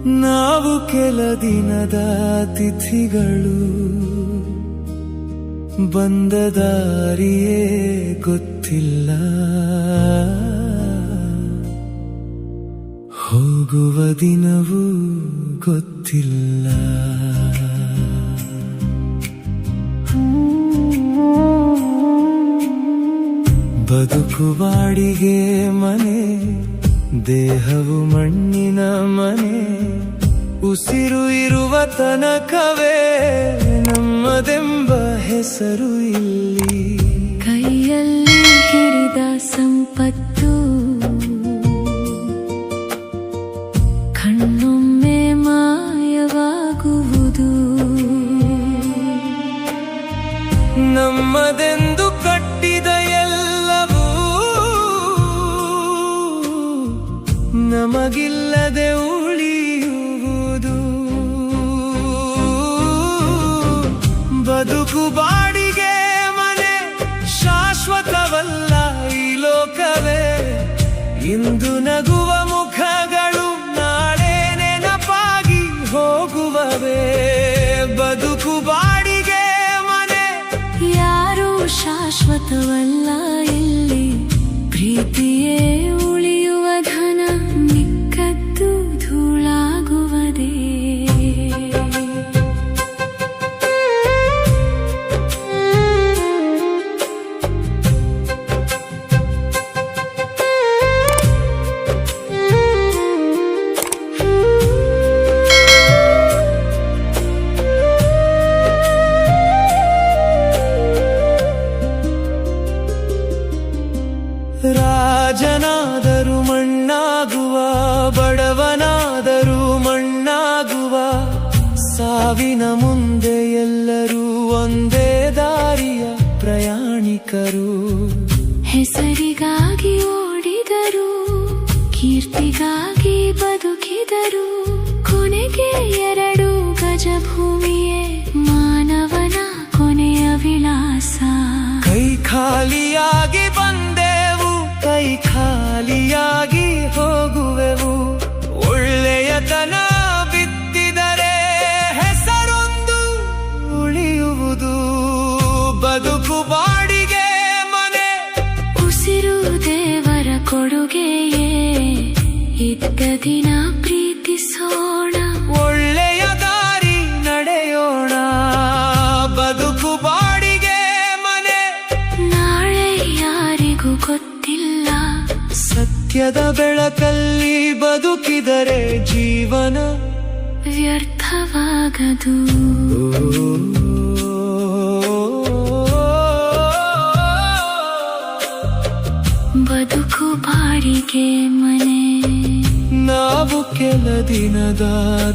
ನಾವು ಕೆಲ ದಿನದ ತಿಥಿಗಳು, ಬಂದ ದಾರಿಯೇ ಗೊತ್ತಿಲ್ಲ, ಹೋಗುವ ದಿನವೂ ಗೊತ್ತಿಲ್ಲ. ಬದುಕು ಬಾಡಿಗೆ ಮನೆ, ದೇಹವು ಮಣ್ಣಿನ ಮನೆ, ಉಸಿರು ಇರುವ ತನಕವೇ ನಮ್ಮದೆಂಬ ಹೆಸರು ಇಲ್ಲಿ. ಕೈಯಲ್ಲಿ ಹಿಡಿದ ಸಂಪತ್ತು ಕಣ್ಣೊಮ್ಮೆ ಮಾಯವಾಗುವುದು. ನಮ್ಮದೆಂದು ಕಟ್ಟಿದ ಎಲ್ಲವೂ ನಮಗಿಲ್ಲದೆ ಉಳಿಯುವುದು. ಬದುಕು ಬಾಡಿಗೆ ಮನೆ, ಶಾಶ್ವತವಲ್ಲ ಈ ಲೋಕವೇ. ಇಂದು ನಗುವ ಮುಖಗಳು ನಾಳೆ ನೆನಪಾಗಿ ಹೋಗುವವೇ. ಬದುಕು ಬಾಡಿಗೆ ಮನೆ, ಯಾರೂ ಶಾಶ್ವತವಲ್ಲ ಇಲ್ಲಿ. ಪ್ರೀತಿಯೇ ಉಳಿಯುವ ಧನ, ಮಿಕ್ಕದ್ದು ಧೂಳಾಗುವುದೇ. ರಾಜನಾದರೂ ಮಣ್ಣಾಗುವ, ಬಡವನಾದರೂ ಮಣ್ಣಾಗುವ. ಸಾವಿನ ಮುಂದೆ ಎಲ್ಲರೂ ಒಂದೇ ದಾರಿಯ ಪ್ರಯಾಣಿಕರು. ಹೆಸರಿಗಾಗಿ ಓಡಿದರು, ಕೀರ್ತಿಗಾಗಿ ಬದುಕಿದರು. ಕೊನೆಗೆ ಎರಡು ಗಜ ಭೂಮಿಯೇ ಮಾನವನ ಕೊನೆಯ ವಿಳಾಸ. ಕೈ ಖಾಲಿಯಾಗಿ ಬಂದೆವು, ಕೈ ಖಾಲಿಯಾಗಿ ಹೋಗುವೆವು. ಒಳ್ಳೆಯತನ ಬಿತ್ತಿದರೆ ಹೆಸರೊಂದು ಉಳಿಯುವುದು. ಬದುಕು ಬಾಡಿಗೆ ಮನೆ, ಉಸಿರು ದೇವರ ಕೊಡುಗೆಯೇ. ಇದ್ದ ದಿನ ಪ್ರೀತಿಸೋಣ, ಒಳ್ಳೆಯ ದಾರಿ ನಡೆಯೋಣ. ಬದುಕು ಬಾಡಿಗೆ ಮನೆ, ನಾಳೆ ಯಾರಿಗೂ ಗೊತ್ತಿಲ್ಲ. ಸತ್ಯದ ಬೆಳಕಲ್ಲಿ ಬದುಕಿದರೆ ಜೀವನ ವ್ಯರ್ಥವಾಗದು. ಬದುಕು ಬಾಡಿಗೆ ಮನೆ, ನಾವು ಕೆಲ ದಿನದ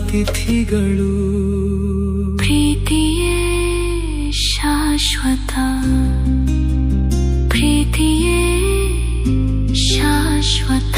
ತಿಥಿಗಳು. ಪ್ರೀತಿಯೇ ಶಾಶ್ವತ, ಪ್ರೀತಿಯೇ ಶಾಶ್ವತ.